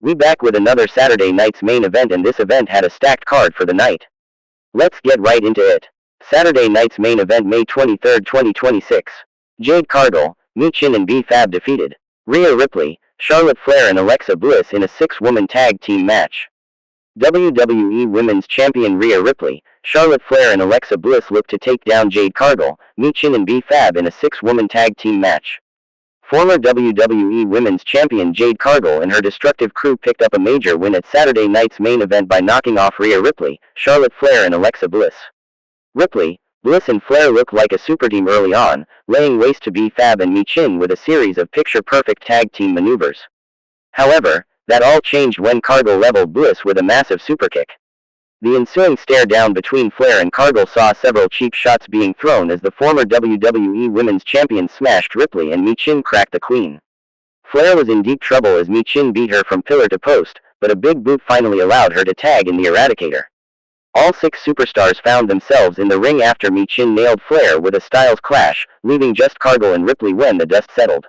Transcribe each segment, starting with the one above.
We back with another Saturday night's main event, and this event had a stacked card for the night. Let's get right into it. Saturday night's main event, May 23, 2026. Jade Cargill, Michin and B-Fab defeated Rhea Ripley, Charlotte Flair and Alexa Bliss in a 6-woman tag team match. WWE Women's Champion Rhea Ripley, Charlotte Flair and Alexa Bliss look to take down Jade Cargill, Michin and B-Fab in a 6-woman tag team match. Former WWE Women's Champion Jade Cargill and her destructive crew picked up a major win at Saturday night's main event by knocking off Rhea Ripley, Charlotte Flair and Alexa Bliss. Ripley, Bliss and Flair looked like a super team early on, laying waste to B-Fab and Michin with a series of picture-perfect tag team maneuvers. However, that all changed when Cargill leveled Bliss with a massive superkick. The ensuing stare-down between Flair and Cargill saw several cheap shots being thrown as the former WWE Women's Champion smashed Ripley and Michin cracked the Queen. Flair was in deep trouble as Michin beat her from pillar to post, but a big boot finally allowed her to tag in the Eradicator. All 6 superstars found themselves in the ring after Michin nailed Flair with a Styles Clash, leaving just Cargill and Ripley when the dust settled.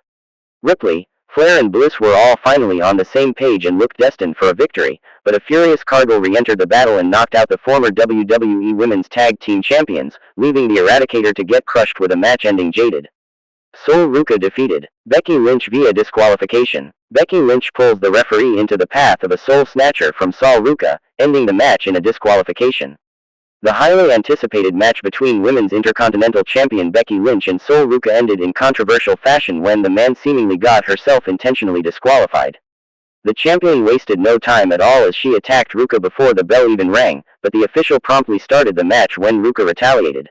Ripley, Flair and Bliss were all finally on the same page and looked destined for a victory, but a furious Cargill re-entered the battle and knocked out the former WWE Women's Tag Team Champions, leaving the Eradicator to get crushed with a match-ending Jaded Sol Ruca defeated Becky Lynch via disqualification. Becky Lynch pulls the referee into the path of a Soul Snatcher from Sol Ruca, ending the match in a disqualification. The highly anticipated match between Women's Intercontinental Champion Becky Lynch and Sol Ruca ended in controversial fashion when the man seemingly got herself intentionally disqualified. The champion wasted no time at all as she attacked Ruca before the bell even rang, but the official promptly started the match when Ruca retaliated.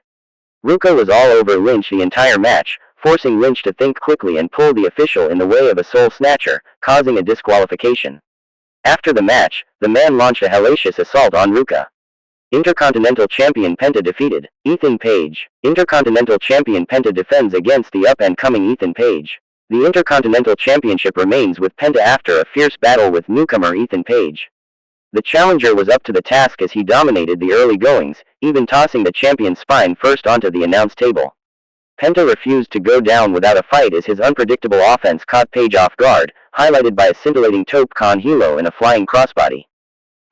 Ruca was all over Lynch the entire match, forcing Lynch to think quickly and pull the official in the way of a Soul Snatcher, causing a disqualification. After the match, the man launched a hellacious assault on Ruca. Intercontinental Champion Penta defeated Ethan Page. Intercontinental Champion Penta defends against the up-and-coming Ethan Page. The Intercontinental Championship remains with Penta after a fierce battle with newcomer Ethan Page. The challenger was up to the task as he dominated the early goings, even tossing the champion's spine first onto the announce table. Penta refused to go down without a fight as his unpredictable offense caught Page off guard, highlighted by a scintillating Tope Con Hilo and a flying crossbody.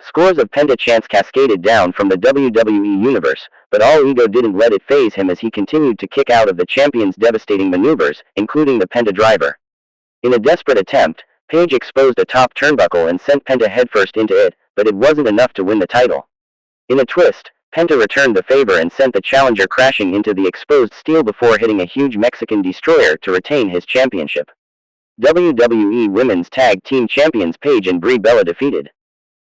Scores of Penta chants cascaded down from the WWE Universe, but all ego didn't let it faze him as he continued to kick out of the champion's devastating maneuvers, including the Penta driver. In a desperate attempt, Page exposed a top turnbuckle and sent Penta headfirst into it, but it wasn't enough to win the title. In a twist, Penta returned the favor and sent the challenger crashing into the exposed steel before hitting a huge Mexican destroyer to retain his championship. WWE Women's Tag Team Champions Paige and Brie Bella defeated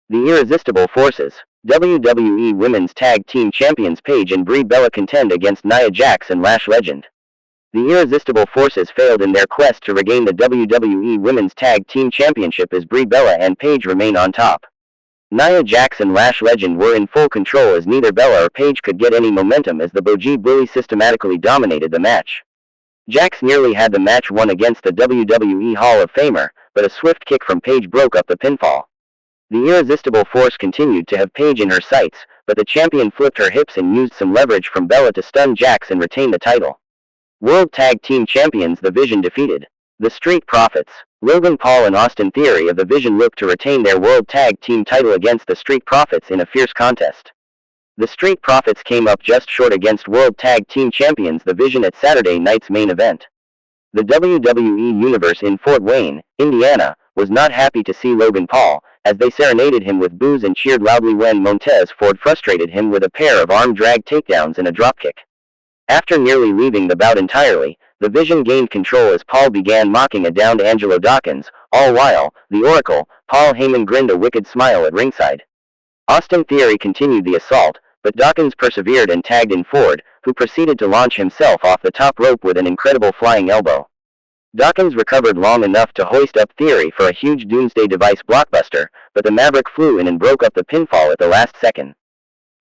The Irresistible Forces. WWE Women's Tag Team Champions Paige and Brie Bella contend against Nia Jax and Lash Legend. The Irresistible Forces failed in their quest to regain the WWE Women's Tag Team Championship as Brie Bella and Paige remain on top. Nia Jax and Lash Legend were in full control as neither Bella or Paige could get any momentum as the Boji Bully systematically dominated the match. Jax nearly had the match won against the WWE Hall of Famer, but a swift kick from Paige broke up the pinfall. The Irresistible Force continued to have Paige in her sights, but the champion flipped her hips and used some leverage from Bella to stun Jax and retain the title. World Tag Team Champions The Vision defeated The Street Profits. Logan Paul and Austin Theory of The Vision looked to retain their World Tag Team title against the Street Profits in a fierce contest. The Street Profits came up just short against World Tag Team Champions The Vision at Saturday night's main event. The WWE Universe in Fort Wayne, Indiana, was not happy to see Logan Paul, as they serenaded him with boos and cheered loudly when Montez Ford frustrated him with a pair of arm drag takedowns and a dropkick. After nearly leaving the bout entirely, The Vision gained control as Paul began mocking a downed Angelo Dawkins, all while, the Oracle, Paul Heyman grinned a wicked smile at ringside. Austin Theory continued the assault, but Dawkins persevered and tagged in Ford, who proceeded to launch himself off the top rope with an incredible flying elbow. Dawkins recovered long enough to hoist up Theory for a huge Doomsday Device blockbuster, but the Maverick flew in and broke up the pinfall at the last second.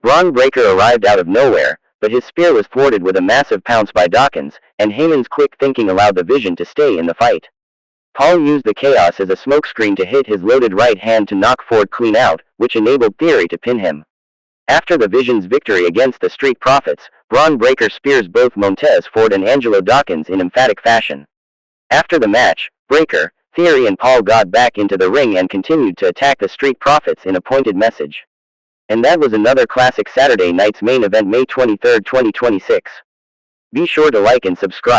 Braun Breaker arrived out of nowhere, but his spear was thwarted with a massive pounce by Dawkins, and Heyman's quick thinking allowed the Vision to stay in the fight. Paul used the chaos as a smokescreen to hit his loaded right hand to knock Ford clean out, which enabled Theory to pin him. After the Vision's victory against the Street Profits, Braun Breaker spears both Montez Ford and Angelo Dawkins in emphatic fashion. After the match, Breaker, Theory and Paul got back into the ring and continued to attack the Street Profits in a pointed message. And that was another classic Saturday Night's Main Event, May 23, 2026. Be sure to like and subscribe.